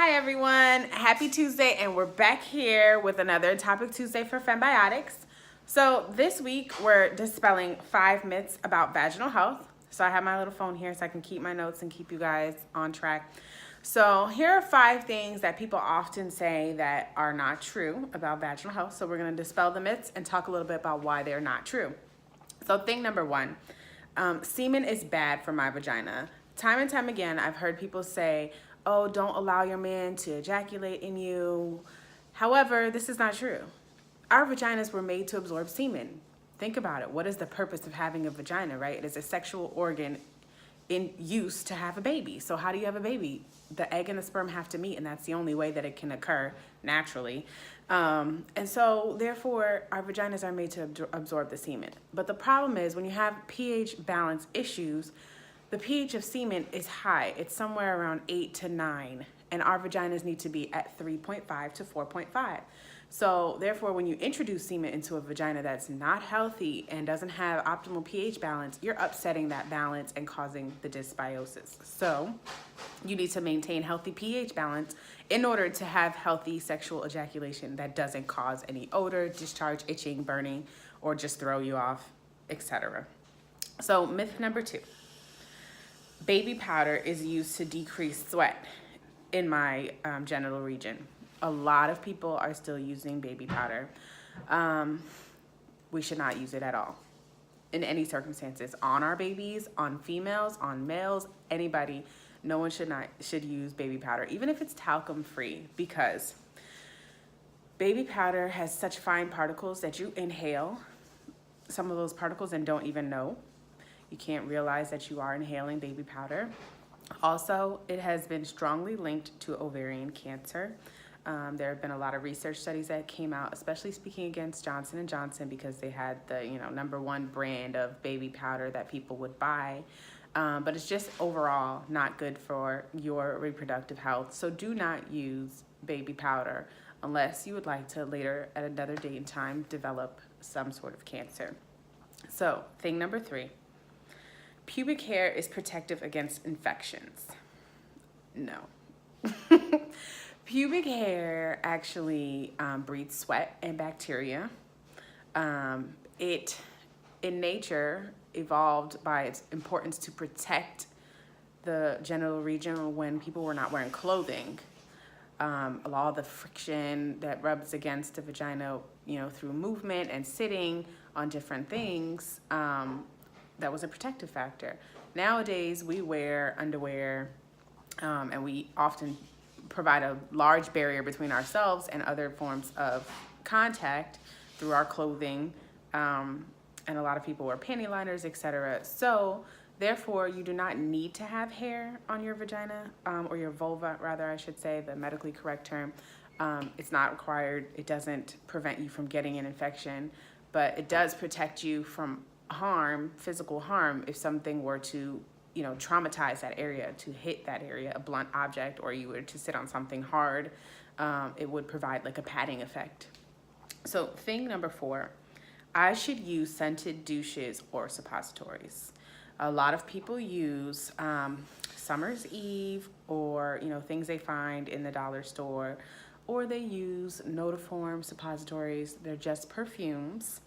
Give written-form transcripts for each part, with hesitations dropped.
Hi everyone, happy Tuesday, and we're back here with another Topic Tuesday for PHembiotics. So this week we're dispelling 5 myths about vaginal health. So I have my little phone here so I can keep my notes and keep you guys on track. So here are 5 things that people often say that are not true about vaginal health. So we're going to dispel the myths and talk a little bit about why they're not true. So thing number 1, semen is bad for my vagina. Time and time again, I've heard people say, oh, don't allow your man to ejaculate in you. However, this is not true. Our vaginas were made to absorb semen. Think about it. What is the purpose of having a vagina, right? It is a sexual organ in use to have a baby. So how do you have a baby? The egg and the sperm have to meet, and that's the only way that it can occur naturally. And so therefore, our vaginas are made to absorb the semen. But the problem is when you have pH balance issues, the pH of semen is high. It's somewhere around 8 to 9, and our vaginas need to be at 3.5 to 4.5. So therefore, when you introduce semen into a vagina that's not healthy and doesn't have optimal pH balance, you're upsetting that balance and causing the dysbiosis. So you need to maintain healthy pH balance in order to have healthy sexual ejaculation that doesn't cause any odor, discharge, itching, burning, or just throw you off, etc. So myth number 2. Baby powder is used to decrease sweat in my genital region. A lot of people are still using baby powder. We should not use it at all in any circumstances. On our babies, on females, on males, anybody, no one should use baby powder, even if it's talcum free, because baby powder has such fine particles that you inhale some of those particles and don't even know. You can't realize that you are inhaling baby powder. Also, it has been strongly linked to ovarian cancer. There have been a lot of research studies that came out, especially speaking against Johnson & Johnson, because they had the #1 brand of baby powder that people would buy. But it's just overall not good for your reproductive health. So do not use baby powder unless you would like to later at another date and time develop some sort of cancer. So thing number 3. Pubic hair is protective against infections. No. Pubic hair actually breathes sweat and bacteria. It, in nature, evolved by its importance to protect the genital region when people were not wearing clothing. A lot of the friction that rubs against the vagina, through movement and sitting on different things, that was a protective factor. Nowadays, we wear underwear, and we often provide a large barrier between ourselves and other forms of contact through our clothing, and a lot of people wear panty liners, etc. So therefore, you do not need to have hair on your vagina, or your vulva, rather, I should say, the medically correct term. It's not required. It doesn't prevent you from getting an infection, but it does protect you from harm, physical harm, if something were to, traumatize that area, to hit that area, a blunt object, or you were to sit on something hard. It would provide like a padding effect. So thing number 4, I should use scented douches or suppositories. A lot of people use Summer's Eve, or things they find in the dollar store, or they use Notiform suppositories. They're just perfumes.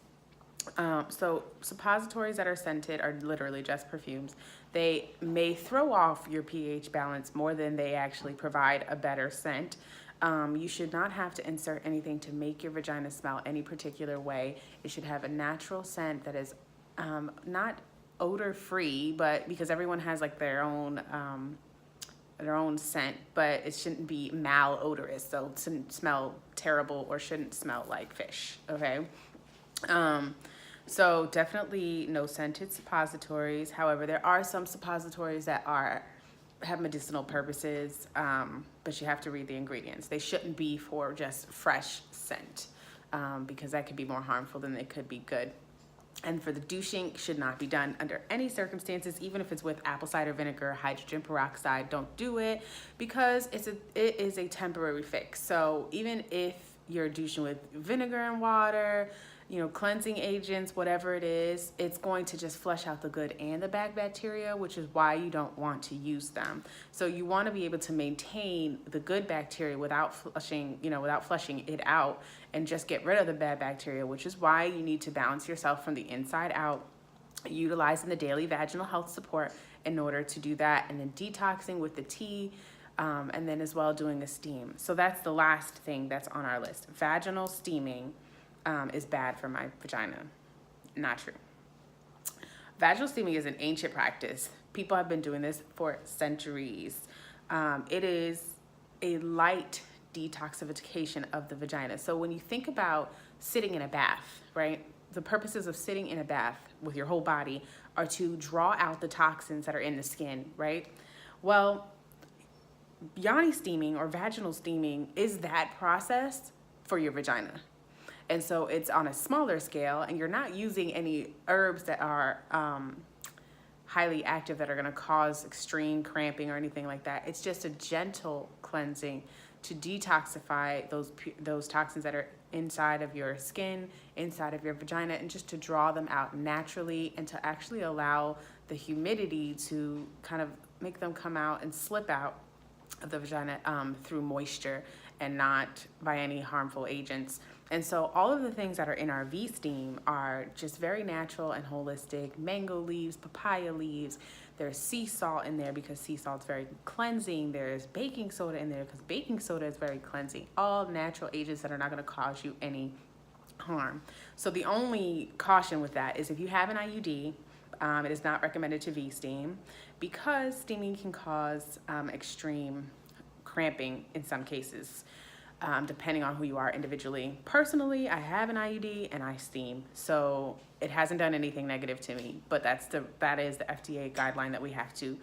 So suppositories that are scented are literally just perfumes. They may throw off your pH balance more than they actually provide a better scent. You should not have to insert anything to make your vagina smell any particular way. It should have a natural scent that is not odor free, but because everyone has like their own scent, but it shouldn't be malodorous. So it shouldn't smell terrible or shouldn't smell like fish, okay? So definitely no scented suppositories. However, there are some suppositories that have medicinal purposes, but you have to read the ingredients. They shouldn't be for just fresh scent, because that could be more harmful than they could be good. And for the douching, should not be done under any circumstances, even if it's with apple cider vinegar, hydrogen peroxide. Don't do it, because it is a temporary fix. So even if you're douching with vinegar and water, cleansing agents, whatever it is, it's going to just flush out the good and the bad bacteria, which is why you don't want to use them. So you want to be able to maintain the good bacteria without flushing it out, and just get rid of the bad bacteria, which is why you need to balance yourself from the inside out, utilizing the daily vaginal health support in order to do that, and then detoxing with the tea, and then as well doing a steam. So that's the last thing that's on our list. Vaginal steaming is bad for my vagina. Not true. Vaginal steaming is an ancient practice. People have been doing this for centuries. It is a light detoxification of the vagina. So when you think about sitting in a bath, right? The purposes of sitting in a bath with your whole body are to draw out the toxins that are in the skin, right? Well, yoni steaming or vaginal steaming is that process for your vagina. And so it's on a smaller scale, and you're not using any herbs that are highly active that are going to cause extreme cramping or anything like that. It's just a gentle cleansing to detoxify those toxins that are inside of your skin, inside of your vagina, and just to draw them out naturally, and to actually allow the humidity to kind of make them come out and slip out of the vagina through moisture and not by any harmful agents. And so all of the things that are in our V-steam are just very natural and holistic. Mango leaves, papaya leaves. There's sea salt in there because sea salt's very cleansing. There's baking soda in there because baking soda is very cleansing. All natural agents that are not going to cause you any harm. So the only caution with that is if you have an IUD, it is not recommended to V-steam because steaming can cause extreme cramping in some cases. Depending on who you are individually. Personally, I have an IUD and I steam, so it hasn't done anything negative to me, but that is the FDA guideline that we have to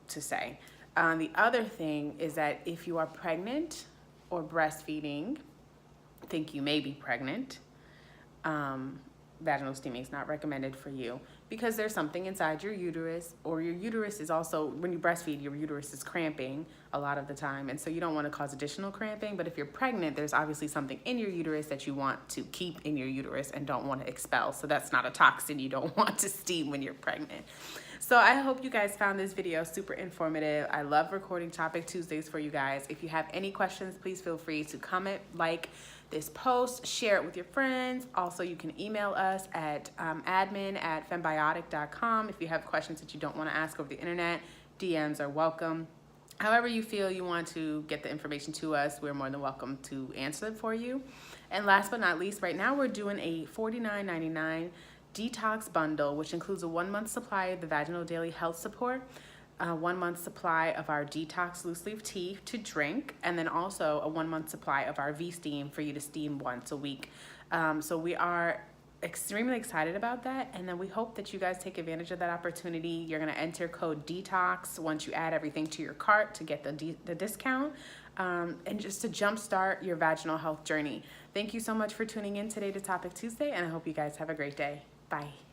say. The other thing is that if you are pregnant or breastfeeding, think you may be pregnant, vaginal steaming is not recommended for you because there's something inside your uterus, or your uterus is also, when you breastfeed, your uterus is cramping a lot of the time, and so you don't want to cause additional cramping. But if you're pregnant, there's obviously something in your uterus that you want to keep in your uterus and don't want to expel, so that's not a toxin you don't want to steam when you're pregnant. So I hope you guys found this video super informative. I love recording Topic Tuesdays for you guys. If you have any questions, please feel free to comment, like this post, share it with your friends. Also, you can email us at admin@pHembiotic.com if you have questions that you don't want to ask over the internet. DMs are welcome. However you feel you want to get the information to us, we're more than welcome to answer it for you. And last but not least, right now we're doing a $49.99 detox bundle, which includes a 1-month supply of the Vaginal Daily Health Support, a 1-month supply of our detox loose leaf tea to drink, and then also a 1-month supply of our V-steam for you to steam once a week. So we are extremely excited about that, and then we hope that you guys take advantage of that opportunity. You're going to enter code DETOX once you add everything to your cart to get the discount, and just to jumpstart your vaginal health journey. Thank you so much for tuning in today to Topic Tuesday, and I hope you guys have a great day. Bye.